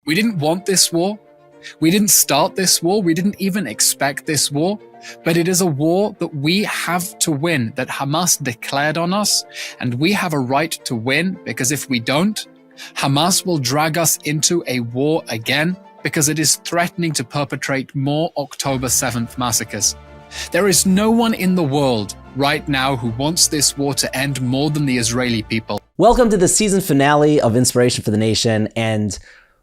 We didn't want this war. We didn't start this war. We didn't even expect this war. But it is a war that we have to win, that Hamas declared on us. And we have a right to win, because if we don't, Hamas will drag us into a war again, because it is threatening to perpetrate more October 7th massacres. There is no one in the world right now who wants this war to end more than the Israeli people. Welcome to the season finale of Inspiration for the Nation, and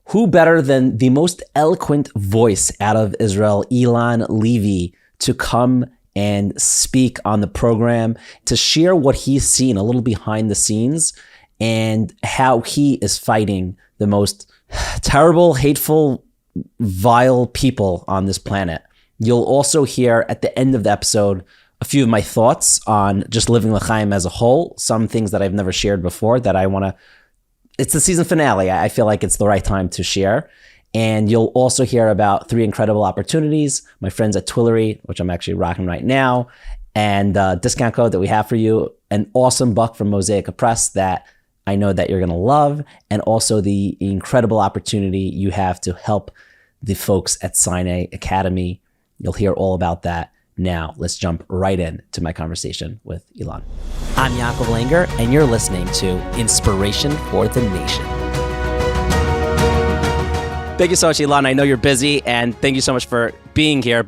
who better than the most eloquent voice out of Israel, Eylon Levy, to come and speak on the program, to share what he's seen a little behind the scenes and how he is fighting the most terrible, hateful, vile people on this planet. You'll also hear at the end of the episode a few of my thoughts on just living l'chaim as a whole, some things that I've never shared before that I want to. It's the season finale. I feel like it's the right time to share. And you'll also hear about 3 incredible opportunities, my friends at Twillery, which I'm actually rocking right now, and a discount code that we have for you, an awesome book from Mosaic Press that I know that you're going to love, and also the incredible opportunity you have to help the folks at Sinai Academy. You'll hear all about that. Now, let's jump right into my conversation with Eylon. I'm Yaakov Langer, and you're listening to Inspiration for the Nation. Thank you so much, Eylon. I know you're busy, and thank you so much for being here.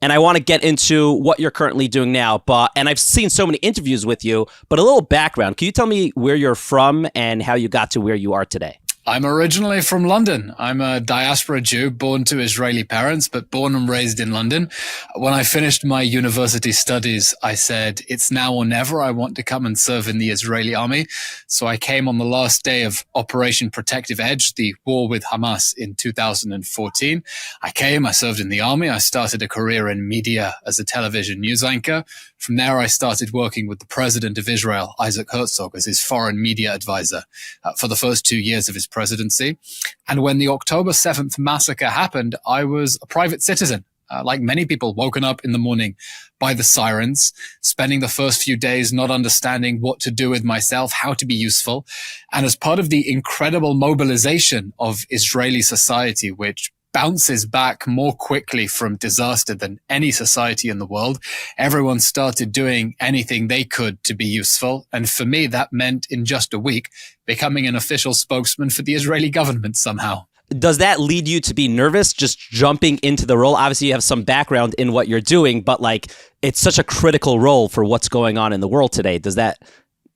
And I want to get into what you're currently doing now. And I've seen so many interviews with you, but a little background. Can you tell me where you're from and how you got to where you are today? I'm originally from London. I'm a diaspora Jew, born to Israeli parents, but born and raised in London. When I finished my university studies, I said, it's now or never. I want to come and serve in the Israeli army. So I came on the last day of Operation Protective Edge, the war with Hamas in 2014. I served in the army. I started a career in media as a television news anchor. From there, I started working with the president of Israel, Isaac Herzog, as his foreign media advisor for the first 2 years of his presidency. And when the October 7th massacre happened, I was a private citizen. Like many people, woken up in the morning by the sirens, spending the first few days not understanding what to do with myself, how to be useful. And as part of the incredible mobilization of Israeli society, which bounces back more quickly from disaster than any society in the world, everyone started doing anything they could to be useful. And for me, that meant in just a week, becoming an official spokesman for the Israeli government somehow. Does that lead you to be nervous just jumping into the role? Obviously, you have some background in what you're doing, but it's such a critical role for what's going on in the world today. Does that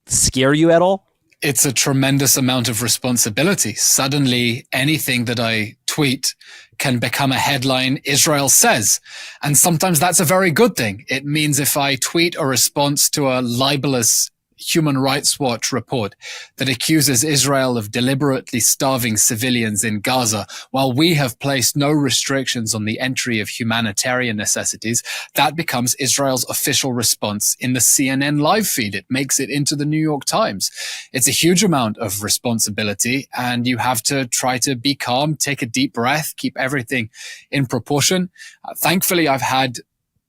scare you at all? It's a tremendous amount of responsibility. Suddenly, anything that I tweet can become a headline, Israel says. And sometimes that's a very good thing. It means if I tweet a response to a libelous Human Rights Watch report that accuses Israel of deliberately starving civilians in Gaza, while we have placed no restrictions on the entry of humanitarian necessities, that becomes Israel's official response in the CNN live feed. It makes it into the New York Times. It's a huge amount of responsibility, and you have to try to be calm, take a deep breath, keep everything in proportion. Thankfully, I've had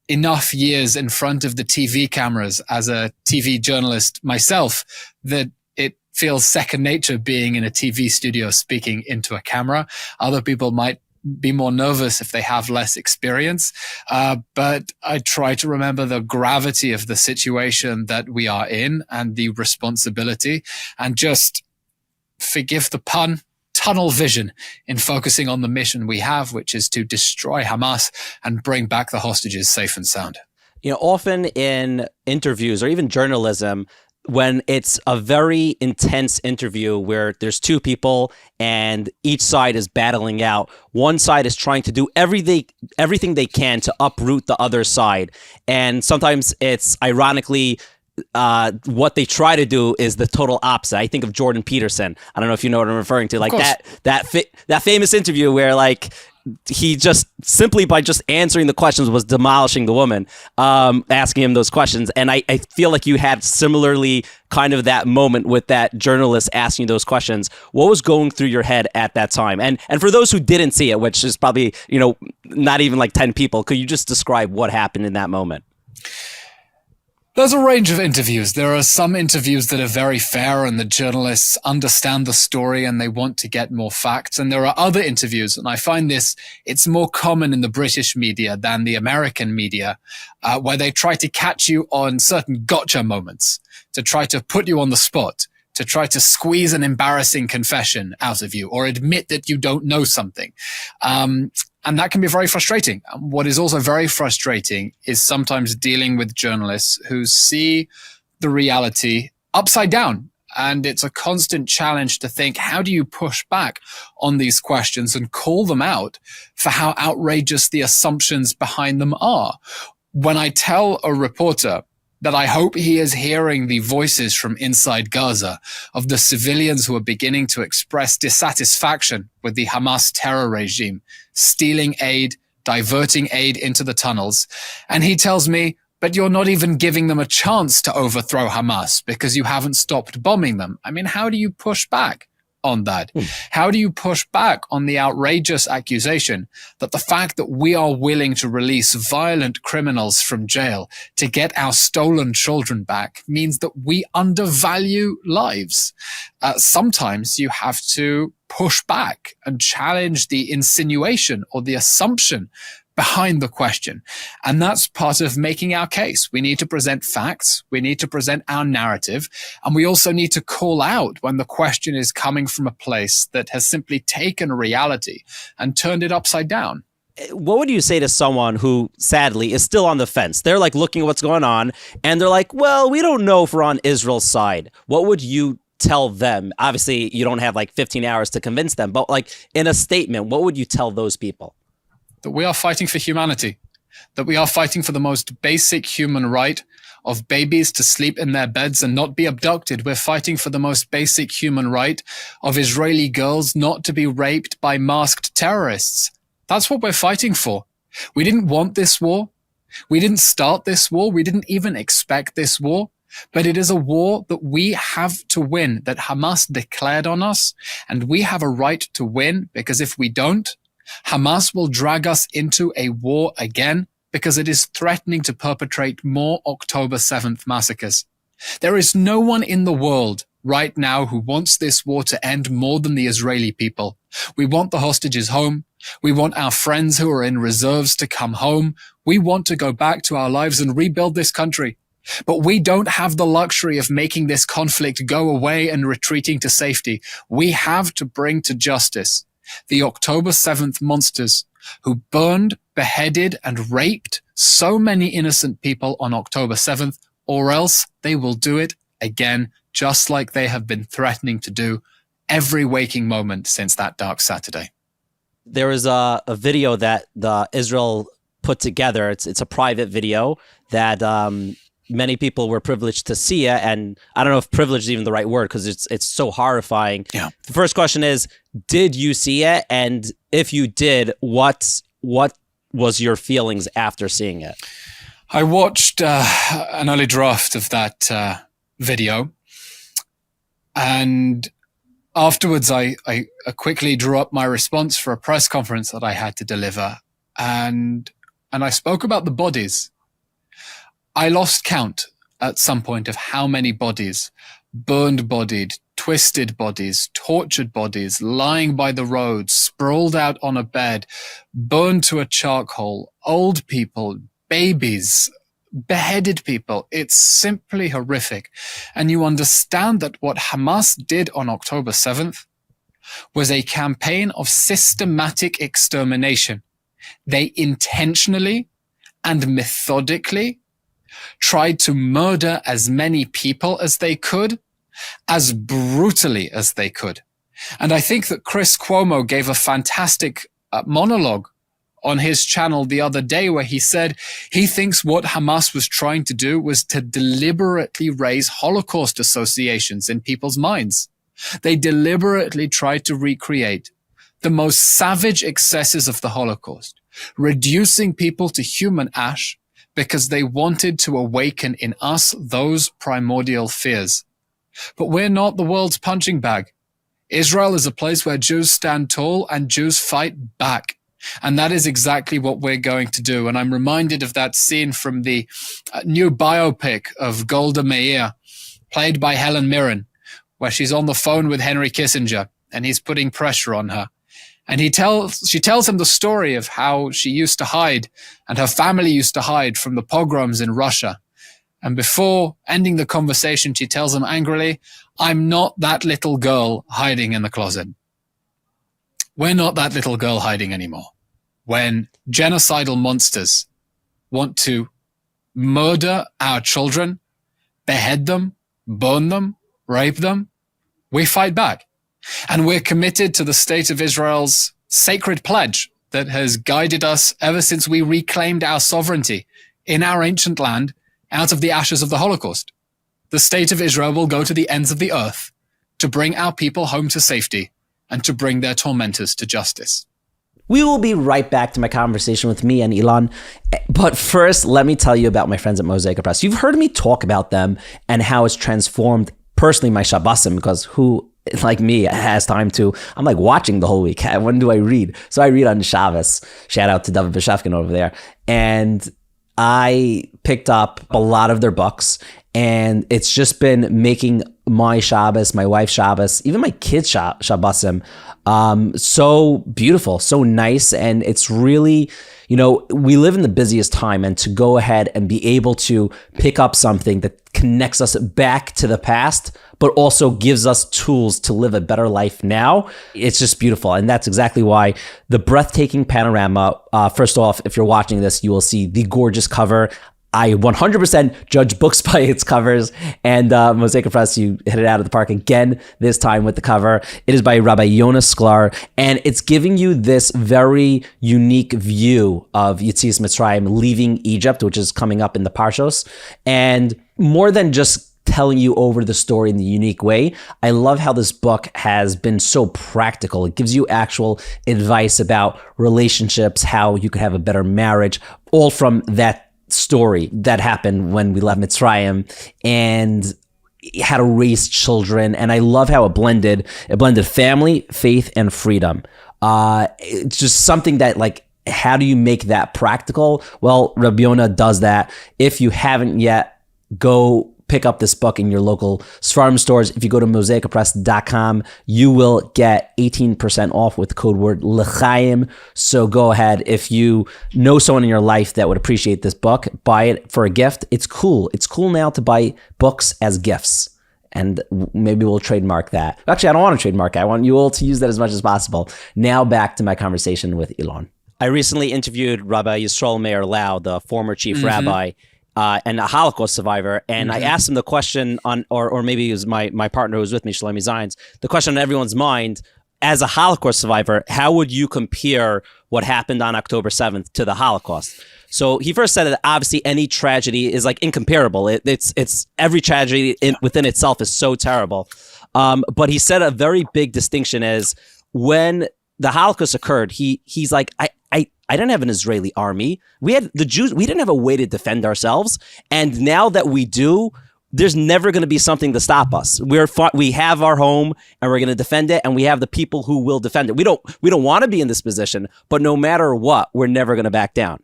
enough years in front of the TV cameras as a TV journalist myself that it feels second nature being in a TV studio speaking into a camera. Other people might be more nervous if they have less experience. But I try to remember the gravity of the situation that we are in and the responsibility, and just, forgive the pun, tunnel vision in focusing on the mission we have, which is to destroy Hamas and bring back the hostages safe and sound. Often in interviews or even journalism, when it's a very intense interview where there's 2 people and each side is battling out, one side is trying to do everything they can to uproot the other side. And sometimes it's ironically what they try to do is the total opposite. I think of Jordan Peterson. I don't know if you know what I'm referring to. That famous interview where he just simply by just answering the questions was demolishing the woman, asking him those questions. And I feel like you had similarly kind of that moment with that journalist asking you those questions. What was going through your head at that time? And for those who didn't see it, which is probably, not even 10 people, could you just describe what happened in that moment? There's a range of interviews. There are some interviews that are very fair and the journalists understand the story and they want to get more facts. And there are other interviews, and I find it's more common in the British media than the American media, where they try to catch you on certain gotcha moments, to try to put you on the spot, to try to squeeze an embarrassing confession out of you or admit that you don't know something. And that can be very frustrating. What is also very frustrating is sometimes dealing with journalists who see the reality upside down. And it's a constant challenge to think, how do you push back on these questions and call them out for how outrageous the assumptions behind them are? When I tell a reporter that I hope he is hearing the voices from inside Gaza of the civilians who are beginning to express dissatisfaction with the Hamas terror regime, stealing aid, diverting aid into the tunnels. And he tells me, but you're not even giving them a chance to overthrow Hamas because you haven't stopped bombing them. I mean, how do you push back on that? How do you push back on the outrageous accusation that the fact that we are willing to release violent criminals from jail to get our stolen children back means that we undervalue lives? Sometimes you have to push back and challenge the insinuation or the assumption behind the question. And that's part of making our case. We need to present facts. We need to present our narrative. And we also need to call out when the question is coming from a place that has simply taken reality and turned it upside down. What would you say to someone who, sadly, is still on the fence? They're like looking at what's going on and they're like, well, we don't know if we're on Israel's side. What would you tell them? Obviously, you don't have like 15 hours to convince them, but like in a statement, what would you tell those people? That we are fighting for humanity, that we are fighting for the most basic human right of babies to sleep in their beds and not be abducted. We're fighting for the most basic human right of Israeli girls not to be raped by masked terrorists. That's what we're fighting for. We didn't want this war. We didn't start this war. We didn't even expect this war. But it is a war that we have to win, that Hamas declared on us, and we have a right to win, because if we don't, Hamas will drag us into a war again because it is threatening to perpetrate more October 7th massacres. There is no one in the world right now who wants this war to end more than the Israeli people. We want the hostages home. We want our friends who are in reserves to come home. We want to go back to our lives and rebuild this country. But we don't have the luxury of making this conflict go away and retreating to safety. We have to bring to justice the October 7th monsters who burned, beheaded, and raped so many innocent people on October 7th, or else they will do it again, just like they have been threatening to do every waking moment since that dark Saturday. There was a video that Israel put together. It's a private video that many people were privileged to see it, and I don't know if privileged is even the right word because it's so horrifying. Yeah. The first question is, did you see it? And if you did, what was your feelings after seeing it? I watched an early draft of that video, and afterwards I quickly drew up my response for a press conference that I had to deliver, and I spoke about the bodies. I lost count at some point of how many bodies, burned bodied, twisted bodies, tortured bodies, lying by the road, sprawled out on a bed, burned to a charcoal, old people, babies, beheaded people. It's simply horrific. And you understand that what Hamas did on October 7th was a campaign of systematic extermination. They intentionally and methodically tried to murder as many people as they could, as brutally as they could. And I think that Chris Cuomo gave a fantastic monologue on his channel the other day where he said he thinks what Hamas was trying to do was to deliberately raise Holocaust associations in people's minds. They deliberately tried to recreate the most savage excesses of the Holocaust, reducing people to human ash, because they wanted to awaken in us those primordial fears. But we're not the world's punching bag. Israel is a place where Jews stand tall and Jews fight back. And that is exactly what we're going to do. And I'm reminded of that scene from the new biopic of Golda Meir, played by Helen Mirren, where she's on the phone with Henry Kissinger and he's putting pressure on her. And she tells him the story of how she used to hide and her family used to hide from the pogroms in Russia. And before ending the conversation, she tells him angrily, "I'm not that little girl hiding in the closet." We're not that little girl hiding anymore. When genocidal monsters want to murder our children, behead them, burn them, rape them, we fight back. And we're committed to the state of Israel's sacred pledge that has guided us ever since we reclaimed our sovereignty in our ancient land out of the ashes of the Holocaust. The state of Israel will go to the ends of the earth to bring our people home to safety and to bring their tormentors to justice. We will be right back to my conversation with me and Eylon. But first, let me tell you about my friends at Mosaic Press. You've heard me talk about them and how it's transformed personally my Shabbosim, because who like me has time to, I'm like watching the whole week. When do I read? So I read on Shabbos. Shout out to David Beshefkin over there. And I picked up a lot of their books, and it's just been making my Shabbos, my wife's Shabbos, even my kids' Shabbosim, so beautiful, so nice. And it's really, we live in the busiest time, and to go ahead and be able to pick up something that connects us back to the past, but also gives us tools to live a better life now, it's just beautiful. And that's exactly why the breathtaking panorama, first off, if you're watching this, you will see the gorgeous cover. I 100% judge books by its covers, and Mosaic Press, you hit it out of the park again, this time with the cover. It is by Rabbi Yonah Sklar, and it's giving you this very unique view of Yetzias Mitzrayim leaving Egypt, which is coming up in the Parshos. And more than just telling you over the story in the unique way, I love how this book has been so practical. It gives you actual advice about relationships, how you could have a better marriage, all from that story that happened when we left Mitzrayim, and how to raise children. And I love how it blended family, faith, and freedom. It's just something that, like, how do you make that practical? Well, Rabbi Yonah does that. If you haven't yet, go pick up this book in your local Sfarim stores. If you go to mosaicpress.com, you will get 18% off with code word L'chaim. So go ahead. If you know someone in your life that would appreciate this book, buy it for a gift. It's cool. It's cool now to buy books as gifts. And maybe we'll trademark that. Actually, I don't want to trademark it. I want you all to use that as much as possible. Now back to my conversation with Eylon. I recently interviewed Rabbi Yisrael Meir Lau, the former chief rabbi, and a Holocaust survivor. And I asked him the question or maybe it was my partner who was with me, Shlomi Zines, the question on everyone's mind, as a Holocaust survivor, how would you compare what happened on October 7th to the Holocaust? So he first said that obviously any tragedy is like incomparable. It's every tragedy within itself is so terrible. But he said a very big distinction is when the Holocaust occurred, he's like, I didn't have an Israeli army. We had the Jews. We didn't have a way to defend ourselves. And now that we do, there's never going to be something to stop us. We have our home, and we're going to defend it, and we have the people who will defend it. We don't want to be in this position, but no matter what, we're never going to back down.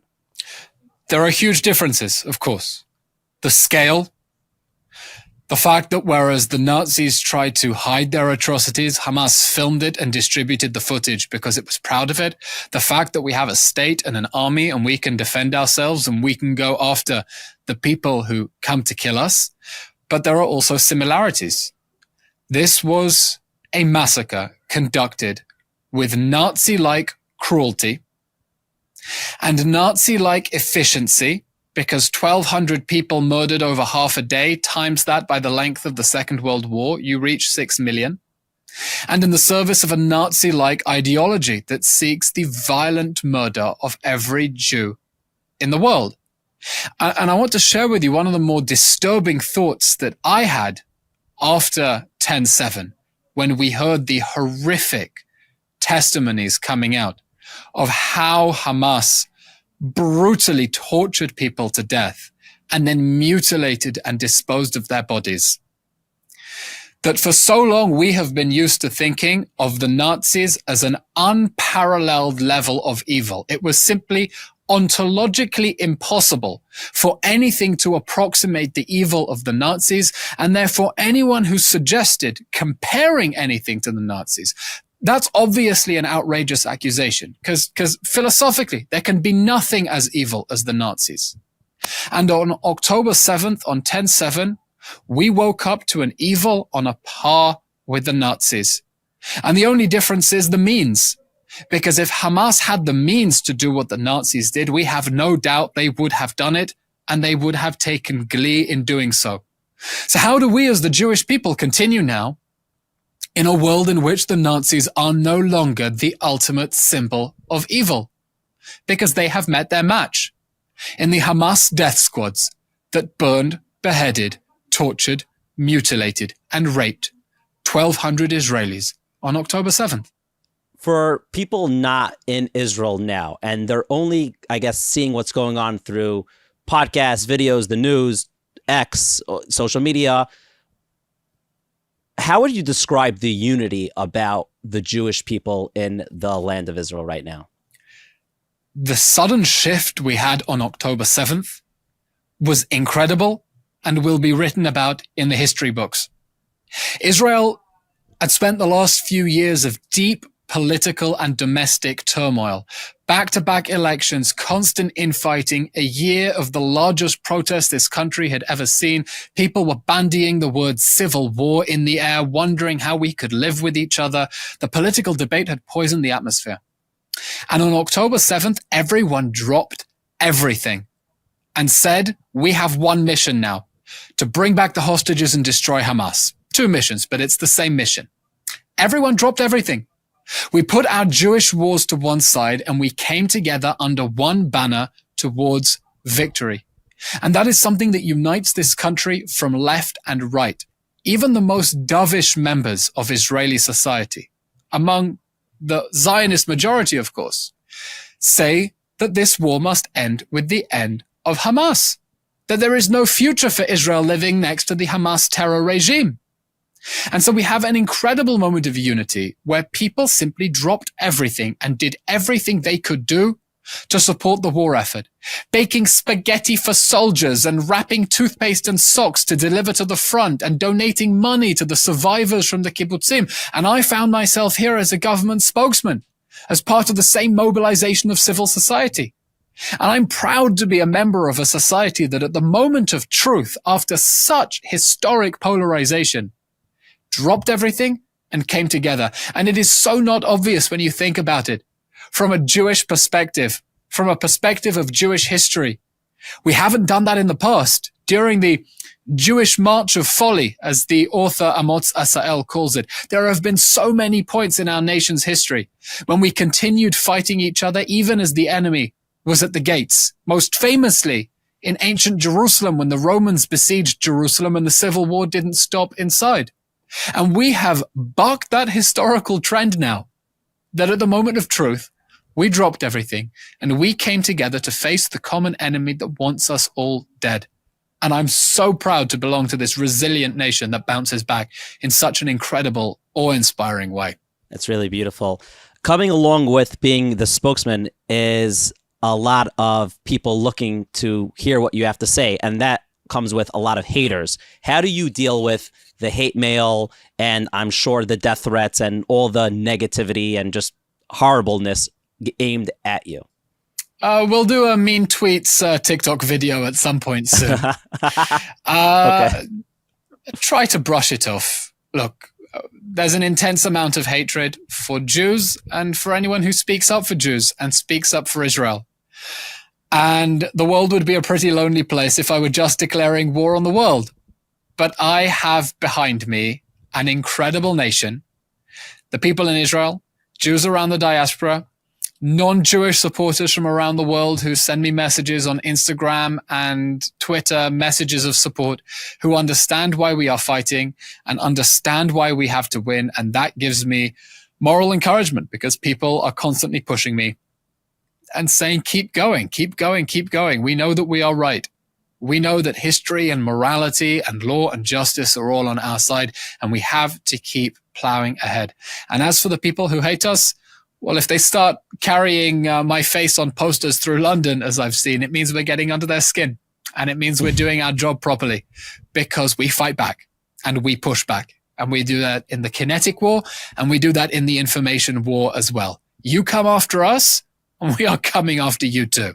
There are huge differences, of course. The scale, the fact that whereas the Nazis tried to hide their atrocities, Hamas filmed it and distributed the footage because it was proud of it. The fact that we have a state and an army and we can defend ourselves and we can go after the people who come to kill us. But there are also similarities. This was a massacre conducted with Nazi-like cruelty and Nazi-like efficiency, because 1,200 people murdered over half a day, times that by the length of the Second World War, you reach 6 million. And in the service of a Nazi-like ideology that seeks the violent murder of every Jew in the world. And I want to share with you one of the more disturbing thoughts that I had after 10/7, when we heard the horrific testimonies coming out of how Hamas brutally tortured people to death and then mutilated and disposed of their bodies. that for so long we have been used to thinking of the Nazis as an unparalleled level of evil. It was simply ontologically impossible for anything to approximate the evil of the Nazis, and therefore anyone who suggested comparing anything to the Nazis, that's obviously an outrageous accusation, because philosophically there can be nothing as evil as the Nazis. And on October 7th, on 10/7, we woke up to an evil on a par with the Nazis. And the only difference is the means. Because if Hamas had the means to do what the Nazis did, we have no doubt they would have done it, and they would have taken glee in doing so. So how do we as the Jewish people continue now in a world in which the Nazis are no longer the ultimate symbol of evil? Because they have met their match in the Hamas death squads that burned, beheaded, tortured, mutilated, and raped 1,200 Israelis on October 7th. For people not in Israel now, and they're only, I guess, seeing what's going on through podcasts, videos, the news, X, social media, how would you describe the unity about the Jewish people in the land of Israel right now? The sudden shift we had on October 7th was incredible and will be written about in the history books. Israel had spent the last few years of deep political and domestic turmoil, back-to-back elections, constant infighting, a year of the largest protest this country had ever seen. People were bandying the word civil war in the air, wondering how we could live with each other. The political debate had poisoned the atmosphere. And on October 7th, everyone dropped everything and said, we have one mission now, to bring back the hostages and destroy Hamas. 2 missions, but it's the same mission. Everyone dropped everything. We put our Jewish wars to one side and we came together under one banner towards victory. And that is something that unites this country from left and right. Even the most dovish members of Israeli society, among the Zionist majority, of course, say that this war must end with the end of Hamas, that there is no future for Israel living next to the Hamas terror regime. And so we have an incredible moment of unity where people simply dropped everything and did everything they could do to support the war effort, baking spaghetti for soldiers and wrapping toothpaste and socks to deliver to the front and donating money to the survivors from the kibbutzim. And I found myself here as a government spokesman, as part of the same mobilization of civil society. And I'm proud to be a member of a society that at the moment of truth, after such historic polarization, dropped everything and came together. And it is so not obvious when you think about it from a Jewish perspective, from a perspective of Jewish history. We haven't done that in the past. During the Jewish March of Folly, as the author Amos Asael calls it, there have been so many points in our nation's history when we continued fighting each other even as the enemy was at the gates. Most famously, in ancient Jerusalem when the Romans besieged Jerusalem and the civil war didn't stop inside. And we have bucked that historical trend now, that at the moment of truth, we dropped everything and we came together to face the common enemy that wants us all dead. And I'm so proud to belong to this resilient nation that bounces back in such an incredible, awe-inspiring way. That's really beautiful. Coming along with being the spokesman is a lot of people looking to hear what you have to say, and that comes with a lot of haters. How do you deal with the hate mail and I'm sure the death threats and all the negativity and just horribleness aimed at you? We'll do a mean tweets TikTok video at some point soon. Okay. Try to brush it off. Look, there's an intense amount of hatred for Jews and for anyone who speaks up for Jews and speaks up for Israel. And the world would be a pretty lonely place if I were just declaring war on the world. But I have behind me an incredible nation, the people in Israel, Jews around the diaspora, non-Jewish supporters from around the world who send me messages on Instagram and Twitter, messages of support, who understand why we are fighting and understand why we have to win. And that gives me moral encouragement because people are constantly pushing me and saying, keep going, keep going, keep going. We know that we are right. We know that history and morality and law and justice are all on our side, and we have to keep plowing ahead. And as for the people who hate us, well, if they start carrying my face on posters through London, as I've seen, it means we're getting under their skin. And it means we're doing our job properly, because we fight back and we push back. And we do that in the kinetic war, and we do that in the information war as well. You come after us, and we are coming after you too.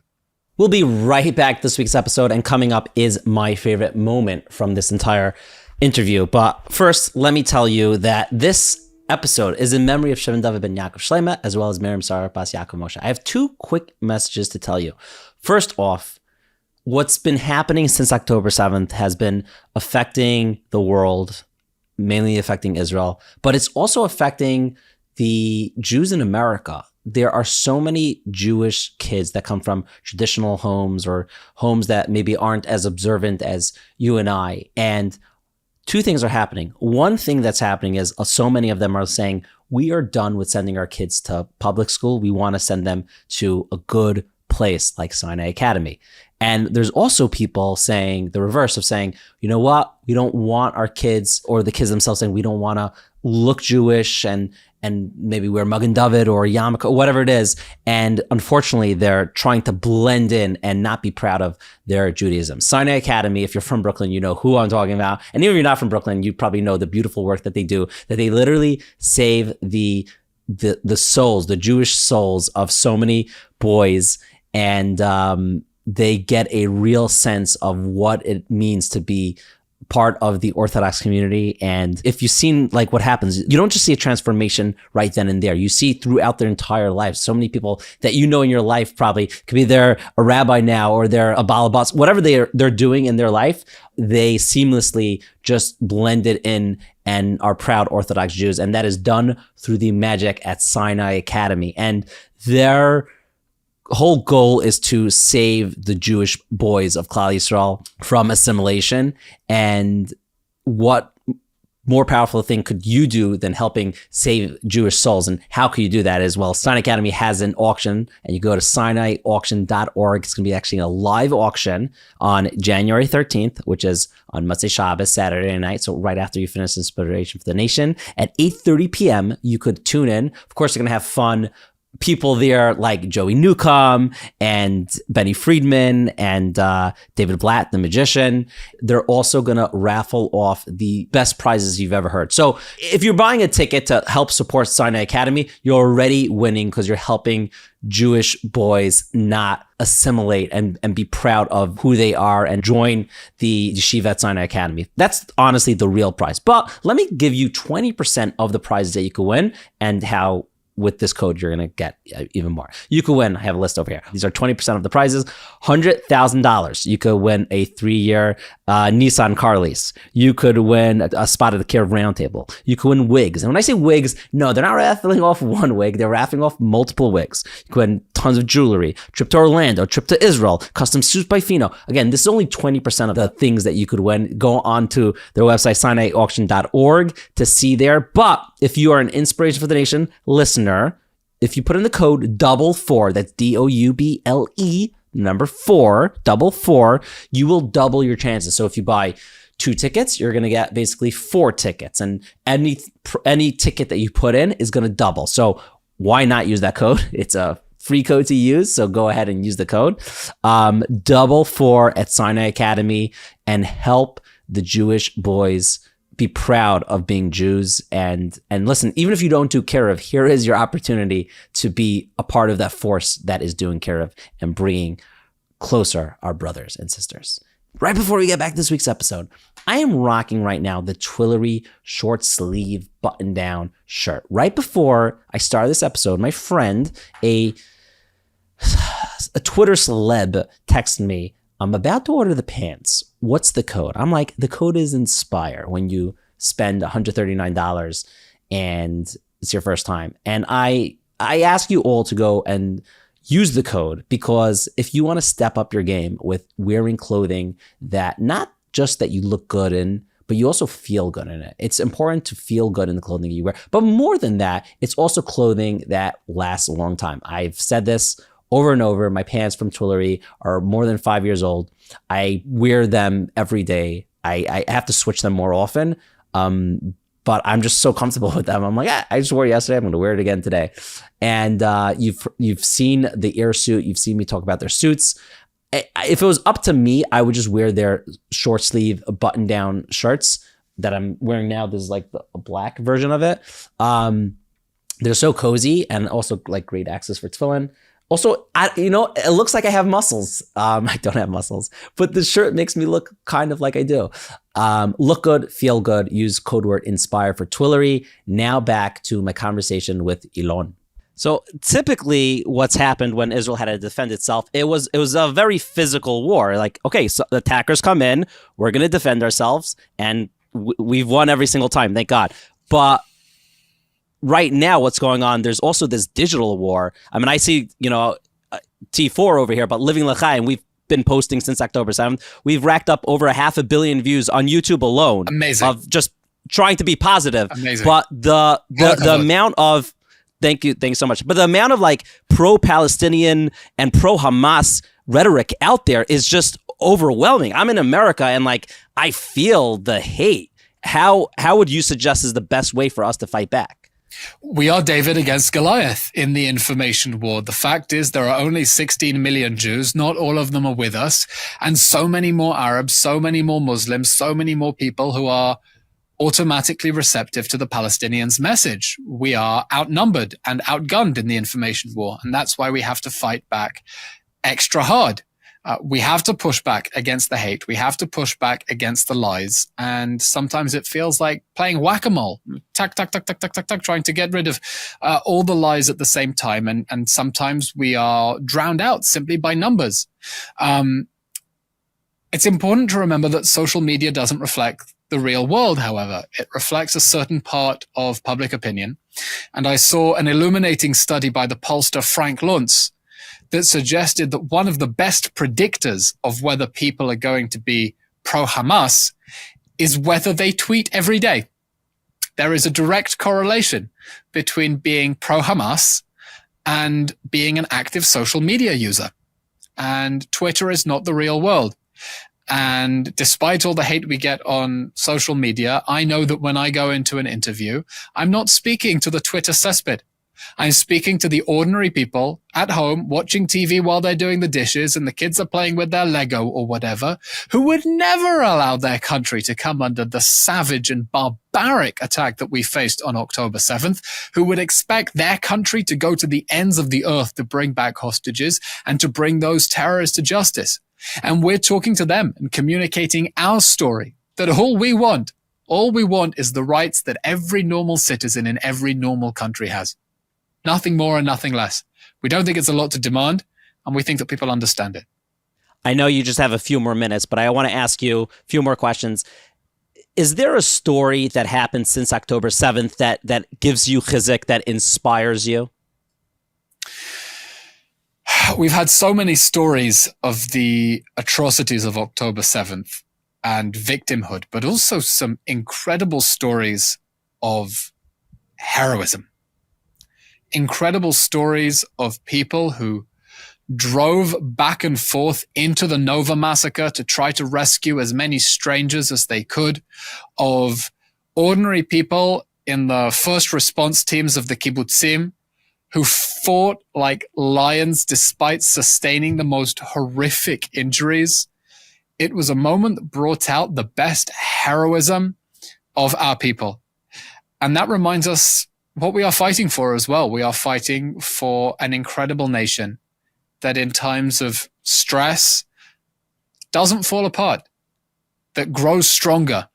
We'll be right back this week's episode, and coming up is my favorite moment from this entire interview. But first, let me tell you that this episode is in memory of Shimon David ben Yaakov Shleima, as well as Miriam Sarah Bas Yaakov Moshe. I have two quick messages to tell you. First off, what's been happening since October 7th has been affecting the world, mainly affecting Israel, but it's also affecting the Jews in America. There are so many Jewish kids that come from traditional homes or homes that maybe aren't as observant as you and I. And two things are happening. One thing that's happening is so many of them are saying, we are done with sending our kids to public school. We want to send them to a good place like Sinai Academy. And there's also people saying the reverse of saying, you know what? We don't want our kids, or the kids themselves saying, we don't want to look Jewish and maybe wear Magen David or yarmulke or whatever it is. And unfortunately, they're trying to blend in and not be proud of their Judaism. Sinai Academy, if you're from Brooklyn, you know who I'm talking about. And even if you're not from Brooklyn, you probably know the beautiful work that they do, that they literally save the souls, the Jewish souls of so many boys. And they get a real sense of what it means to be part of the Orthodox community. And if you've seen like what happens, you don't just see a transformation right then and there. You see throughout their entire life. So many people that you know in your life probably could be they're a rabbi now, or they're a balabas, whatever they're doing in their life, they seamlessly just blended in and are proud Orthodox Jews. And that is done through the magic at Sinai Academy. And their whole goal is to save the Jewish boys of Klal Yisrael from assimilation. And what more powerful thing could you do than helping save Jewish souls? And how can you do that as well? Sinai Academy has an auction, and you go to sinaiauction.org. It's going to be actually a live auction on January 13th, which is on Motzei Shabbos, Saturday night. So right after you finish Inspiration for the Nation at 8:30 p.m., you could tune in. Of course, you're going to have fun people there like Joey Newcomb and Benny Friedman and David Blatt, the magician. They're also going to raffle off the best prizes you've ever heard. So if you're buying a ticket to help support Sinai Academy, you're already winning because you're helping Jewish boys not assimilate and be proud of who they are and join the yeshiva at Sinai Academy. That's honestly the real prize. But let me give you 20% of the prizes that you can win, and how with this code, you're going to get even more. You could win, I have a list over here. These are 20% of the prizes. $100,000. You could win a 3-year Nissan car lease. You could win a spot at the Care Roundtable. You could win wigs. And when I say wigs, no, they're not raffling off one wig. They're raffling off multiple wigs. You could win tons of jewelry, trip to Orlando, trip to Israel, custom suits by Fino. Again, this is only 20% of the things that you could win. Go on to their website, sinaiauction.org, to see there. But if you are an Inspiration for the Nation listener, if you put in the code DOUBLE4, that's DOUBLE, number 4, double 4, you will double your chances. So if you buy 2 tickets, you're going to get basically 4 tickets, and any ticket that you put in is going to double. So why not use that code? It's a free code to use, so go ahead and use the code. Double 4 at Sinai Academy, and help the Jewish boys be proud of being Jews. And listen, even if you don't do Kiruv, here is your opportunity to be a part of that force that is doing Kiruv and bringing closer our brothers and sisters. Right before we get back to this week's episode, I am rocking right now the Twillery short sleeve button down shirt. Right before I started this episode, my friend, a Twitter celeb, texted me, I'm about to order the pants. What's the code? I'm like, the code is INSPIRE when you spend $139 and it's your first time. And I ask you all to go and use the code, because if you want to step up your game with wearing clothing that not just that you look good in, but you also feel good in it. It's important to feel good in the clothing you wear. But more than that, it's also clothing that lasts a long time. I've said this over and over. My pants from Twillery are more than 5 years old. I wear them every day. I have to switch them more often. But I'm just so comfortable with them. I'm like, I just wore it yesterday. I'm going to wear it again today. And you've seen the Air suit. You've seen me talk about their suits. If it was up to me, I would just wear their short sleeve button down shirts that I'm wearing now. This is like a black version of it. They're so cozy and also like great access for tefillin. Also, it looks like I have muscles. I don't have muscles, but the shirt makes me look kind of like I do. Look good, feel good. Use code word INSPIRE for Twillery. Now back to my conversation with Eylon. So typically what's happened when Israel had to defend itself, it was a very physical war. Like, okay, so the attackers come in, we're going to defend ourselves, and we've won every single time, thank God. But right now, what's going on, there's also this digital war. I mean, I see, T4 over here, but Living L'Chai, and we've been posting since October 7th. We've racked up over 500 million views on YouTube alone. Amazing. Of just trying to be positive. Amazing. But the amount of, thanks so much. But the amount of like pro-Palestinian and pro-Hamas rhetoric out there is just overwhelming. I'm in America and like I feel the hate. How would you suggest is the best way for us to fight back? We are David against Goliath in the information war. The fact is there are only 16 million Jews. Not all of them are with us. And so many more Arabs, so many more Muslims, so many more people who are automatically receptive to the Palestinians' message. We are outnumbered and outgunned in the information war. And that's why we have to fight back extra hard. We have to push back against the hate. We have to push back against the lies. And sometimes it feels like playing whack-a-mole, tack, tack, tack, tack, tack, tack, tack, trying to get rid of all the lies at the same time. And sometimes we are drowned out simply by numbers. It's important to remember that social media doesn't reflect the real world, however. It reflects a certain part of public opinion. And I saw an illuminating study by the pollster Frank Luntz that suggested that one of the best predictors of whether people are going to be pro-Hamas is whether they tweet every day. There is a direct correlation between being pro-Hamas and being an active social media user. And Twitter is not the real world. And despite all the hate we get on social media, I know that when I go into an interview, I'm not speaking to the Twitter cesspit. I'm speaking to the ordinary people at home watching TV while they're doing the dishes and the kids are playing with their Lego or whatever, who would never allow their country to come under the savage and barbaric attack that we faced on October 7th, who would expect their country to go to the ends of the earth to bring back hostages and to bring those terrorists to justice. And we're talking to them and communicating our story, that all we want is the rights that every normal citizen in every normal country has. Nothing more and nothing less. We don't think it's a lot to demand, and we think that people understand it. I know you just have a few more minutes, but I want to ask you a few more questions. Is there a story that happened since October 7th that gives you chizuk, that inspires you? We've had so many stories of the atrocities of October 7th and victimhood, but also some incredible stories of heroism. Incredible stories of people who drove back and forth into the Nova massacre to try to rescue as many strangers as they could, of ordinary people in the first response teams of the kibbutzim who fought like lions despite sustaining the most horrific injuries. It was a moment that brought out the best heroism of our people. And that reminds us what we are fighting for as well. We are fighting for an incredible nation that in times of stress doesn't fall apart, that grows stronger.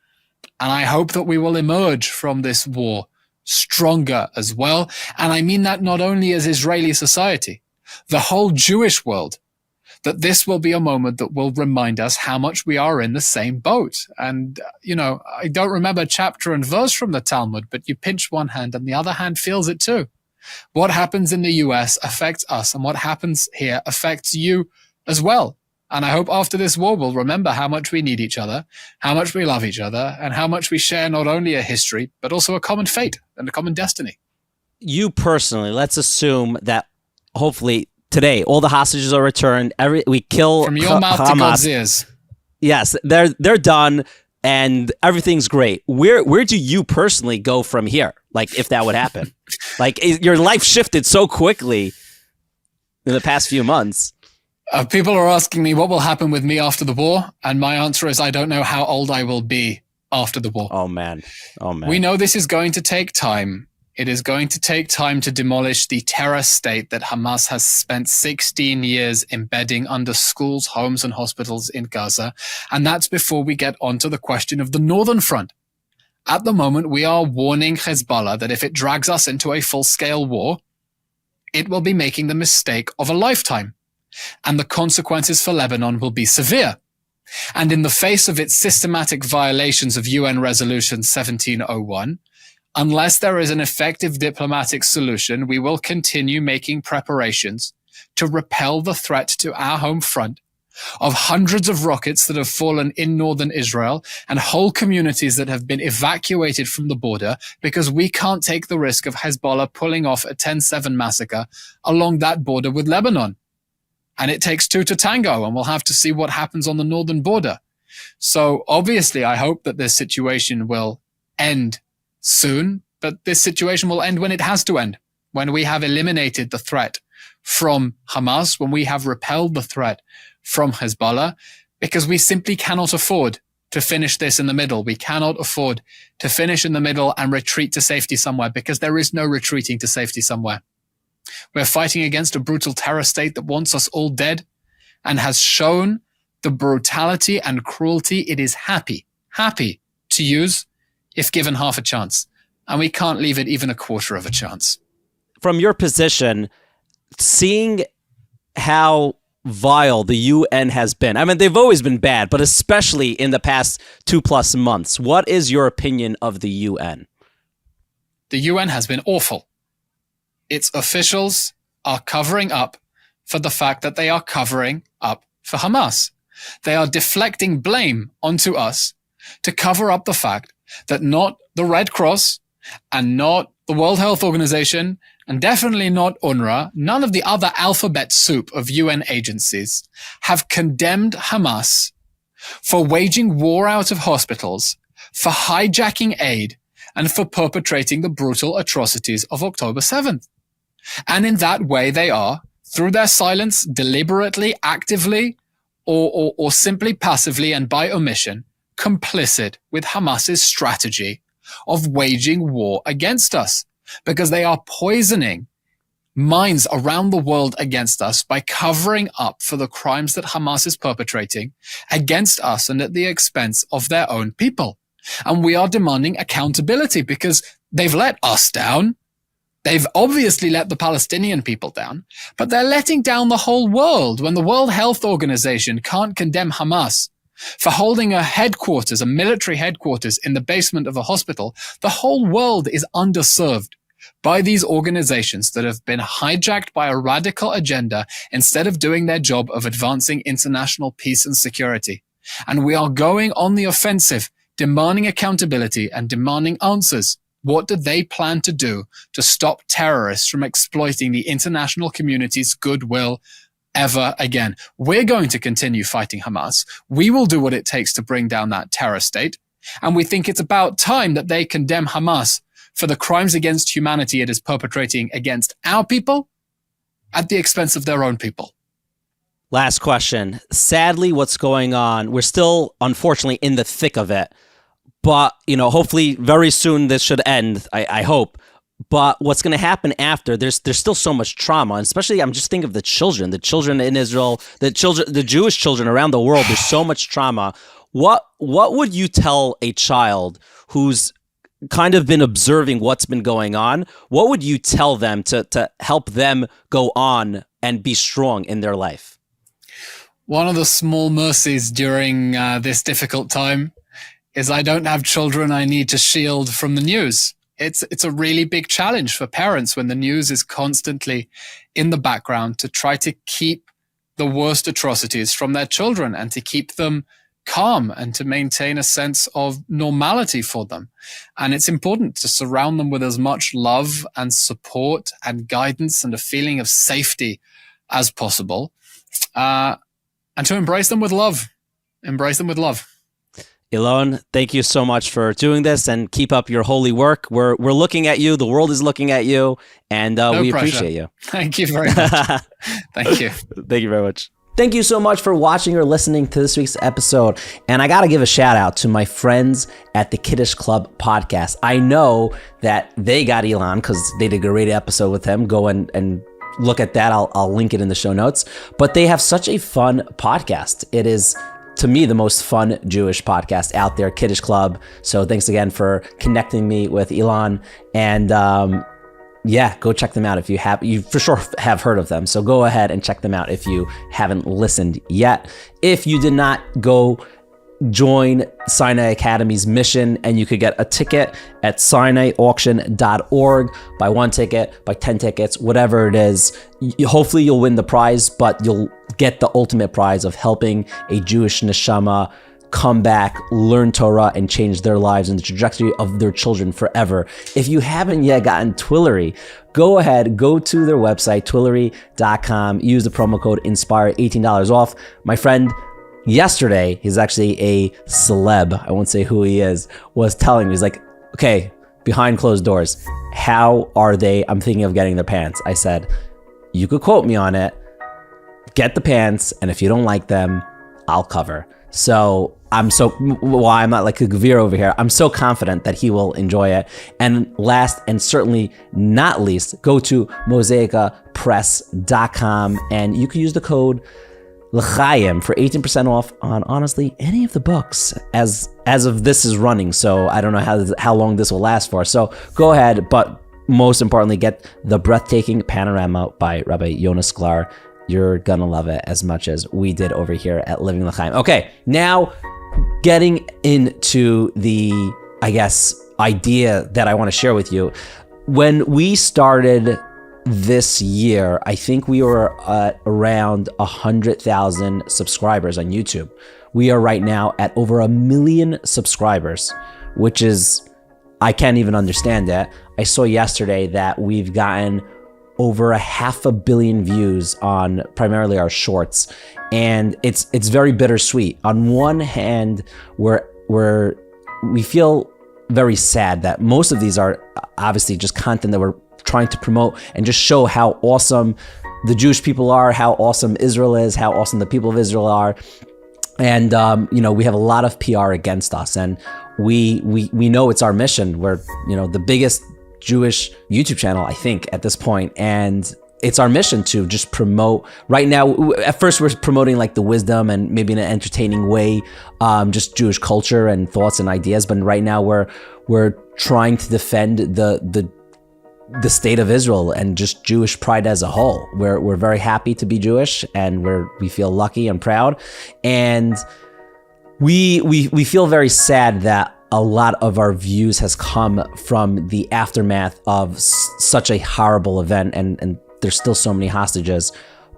And I hope that we will emerge from this war stronger as well. And I mean that not only as Israeli society, the whole Jewish world, that this will be a moment that will remind us how much we are in the same boat. And, I don't remember chapter and verse from the Talmud, but you pinch one hand and the other hand feels it too. What happens in the US affects us, and what happens here affects you as well. And I hope after this war, we'll remember how much we need each other, how much we love each other, and how much we share not only a history, but also a common fate and a common destiny. You personally, let's assume that hopefully today. All the hostages are returned. We kill from your mouth Hamas. to God's ears. Yes, they're done, and everything's great. Where do you personally go from here? Like, if that would happen, like your life shifted so quickly in the past few months. People are asking me what will happen with me after the war, and my answer is I don't know how old I will be after the war. Oh man. We know this is going to take time. It is going to take time to demolish the terror state that Hamas has spent 16 years embedding under schools, homes, and hospitals in Gaza. And that's before we get onto the question of the Northern Front. At the moment, we are warning Hezbollah that if it drags us into a full-scale war, it will be making the mistake of a lifetime. And the consequences for Lebanon will be severe. And in the face of its systematic violations of UN Resolution 1701, unless there is an effective diplomatic solution, we will continue making preparations to repel the threat to our home front of hundreds of rockets that have fallen in northern Israel and whole communities that have been evacuated from the border because we can't take the risk of Hezbollah pulling off a 10-7 massacre along that border with Lebanon. And it takes two to tango, and we'll have to see what happens on the northern border. So obviously, I hope that this situation will end soon, but this situation will end when it has to end, when we have eliminated the threat from Hamas, when we have repelled the threat from Hezbollah, because we simply cannot afford to finish this in the middle. We cannot afford to finish in the middle and retreat to safety somewhere, because there is no retreating to safety somewhere. We're fighting against a brutal terror state that wants us all dead and has shown the brutality and cruelty it is happy to use if given half a chance. And we can't leave it even a quarter of a chance. From your position, seeing how vile the UN has been, I mean, they've always been bad, but especially in the past 2+ months, what is your opinion of the UN? The UN has been awful. Its officials are covering up for the fact that they are covering up for Hamas. They are deflecting blame onto us to cover up the fact that not the Red Cross and not the World Health Organization and definitely not UNRWA, none of the other alphabet soup of UN agencies have condemned Hamas for waging war out of hospitals, for hijacking aid, and for perpetrating the brutal atrocities of October 7th. And in that way, they are, through their silence, deliberately, actively, or simply passively and by omission, complicit with Hamas's strategy of waging war against us, because they are poisoning minds around the world against us by covering up for the crimes that Hamas is perpetrating against us and at the expense of their own people. And we are demanding accountability because they've let us down. They've obviously let the Palestinian people down, but they're letting down the whole world when the World Health Organization can't condemn Hamas for holding a headquarters, a military headquarters in the basement of a hospital. The whole world is underserved by these organizations that have been hijacked by a radical agenda instead of doing their job of advancing international peace and security. And we are going on the offensive, demanding accountability and demanding answers. What do they plan to do to stop terrorists from exploiting the international community's goodwill ever again? We're going to continue fighting Hamas. We will do what it takes to bring down that terror state. And we think it's about time that they condemn Hamas for the crimes against humanity it is perpetrating against our people at the expense of their own people. Last question. Sadly, what's going on, we're still, unfortunately, in the thick of it. But, hopefully very soon this should end, I hope. But what's going to happen after, there's still so much trauma, and especially I'm just thinking of the children in Israel, the Jewish children around the world. There's so much trauma. What would you tell a child who's kind of been observing what's been going on? What would you tell them to help them go on and be strong in their life? One of the small mercies during this difficult time is I don't have children I need to shield from the news. It's a really big challenge for parents when the news is constantly in the background to try to keep the worst atrocities from their children and to keep them calm and to maintain a sense of normality for them. And it's important to surround them with as much love and support and guidance and a feeling of safety as possible, and to embrace them with love. Embrace them with love. Eylon, thank you so much for doing this, and keep up your holy work. We're looking at you. The world is looking at you, and we appreciate you. Thank you very much. Thank you. Thank you very much. Thank you so much for watching or listening to this week's episode. And I got to give a shout out to my friends at the Kiddush Club podcast. I know that they got Eylon because they did a great episode with him. Go and look at that. I'll link it in the show notes. But they have such a fun podcast. It is, to me, the most fun Jewish podcast out there, Kiddush Club. So thanks again for connecting me with Eylon. And yeah, go check them out if you for sure have heard of them. So go ahead and check them out if you haven't listened yet. If you did not, go join Sinai Academy's mission, and you could get a ticket at sinaiauction.org. Buy 1 ticket, buy 10 tickets, whatever it is. Hopefully you'll win the prize, but you'll get the ultimate prize of helping a Jewish neshama come back, learn Torah, and change their lives and the trajectory of their children forever. If you haven't yet gotten Twillery, go ahead, go to their website, Twillery.com, use the promo code INSPIRE, $18 off. My friend yesterday, he's actually a celeb, I won't say who he is, was telling me, he's like, okay, behind closed doors, how are they? I'm thinking of getting their pants. I said, you could quote me on it, get the pants, and if you don't like them, I'll cover. So I'm not like a Gvir over here. I'm so confident that he will enjoy it. And last and certainly not least, go to mosaicapress.com and you can use the code L'chaim for 18% off on honestly any of the books as of this is running. So I don't know how long this will last for. So go ahead, but most importantly, get The Breathtaking Panorama by Rabbi Yonah Sklar. You're gonna love it as much as we did over here at Living L'chaim. Okay, now getting into the, I guess, idea that I want to share with you. When we started this year, I think we were at around 100,000 subscribers on YouTube. We are right now at over 1 million subscribers, which is, I can't even understand it. I saw yesterday that we've gotten over 500 million views on primarily our shorts, and it's very bittersweet. On one hand, we feel very sad that most of these are obviously just content that we're trying to promote and just show how awesome the Jewish people are, how awesome Israel is, how awesome the people of Israel are. And we have a lot of PR against us, and we know it's our mission. We're the biggest Jewish YouTube channel, I think, at this point, and it's our mission to just promote. Right now, at first we're promoting like the wisdom and maybe in an entertaining way, just Jewish culture and thoughts and ideas. But right now we're trying to defend the state of Israel and just Jewish pride as a whole. We're very happy to be Jewish, and we feel lucky and proud, and we feel very sad that a lot of our views has come from the aftermath of such a horrible event, and there's still so many hostages.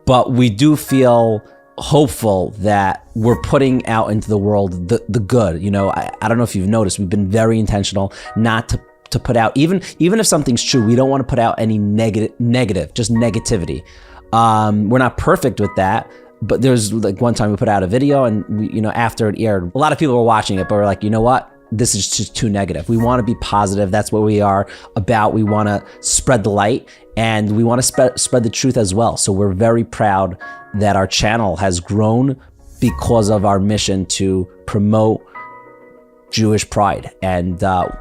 But we do feel hopeful that we're putting out into the world the good. I don't know if you've noticed, we've been very intentional not to put out, even if something's true, we don't want to put out any negative, just negativity. We're not perfect with that. But there's like one time we put out a video, and we, after it aired, a lot of people were watching it, but we're like, you know what? This is just too negative. We want to be positive. That's what we are about. We want to spread the light, and we want to spread the truth as well. So we're very proud that our channel has grown because of our mission to promote Jewish pride, and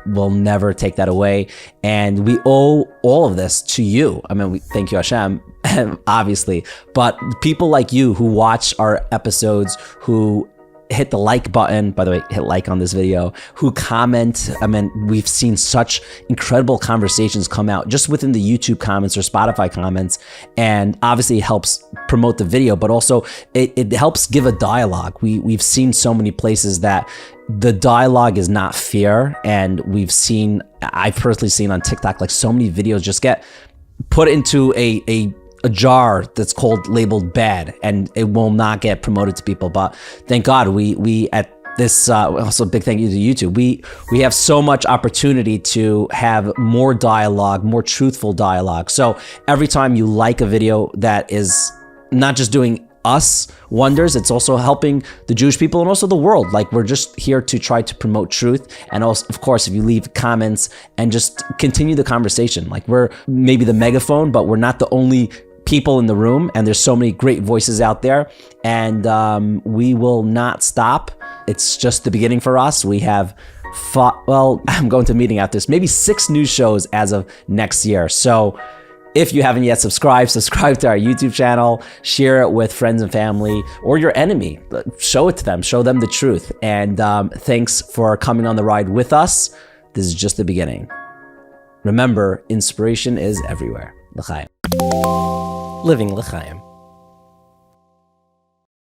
we'll never take that away. And we owe all of this to you. I mean, we thank you, Hashem, obviously, but people like you who watch our episodes, who hit the like button, by the way, hit like on this video, who comment. I mean, we've seen such incredible conversations come out just within the YouTube comments or Spotify comments, and obviously it helps promote the video, but also it helps give a dialogue. We've seen so many places that the dialogue is not fair, and I've personally seen on TikTok, like so many videos just get put into a jar that's labeled bad, and it will not get promoted to people. But thank God we at this, also big thank you to YouTube. We have so much opportunity to have more dialogue, more truthful dialogue. So every time you like a video that is not just doing us wonders, it's also helping the Jewish people and also the world. Like, we're just here to try to promote truth. And also, of course, if you leave comments and just continue the conversation, like, we're maybe the megaphone, but we're not the only people in the room, and there's so many great voices out there, and we will not stop. It's just the beginning for us. We have I'm going to a meeting after this, maybe 6 news shows as of next year. So if you haven't yet subscribe to our YouTube channel, share it with friends and family or your enemy. Show it to them, show them the truth. And thanks for coming on the ride with us. This is just the beginning. Remember, inspiration is everywhere. L'chaim. Living L'chaim.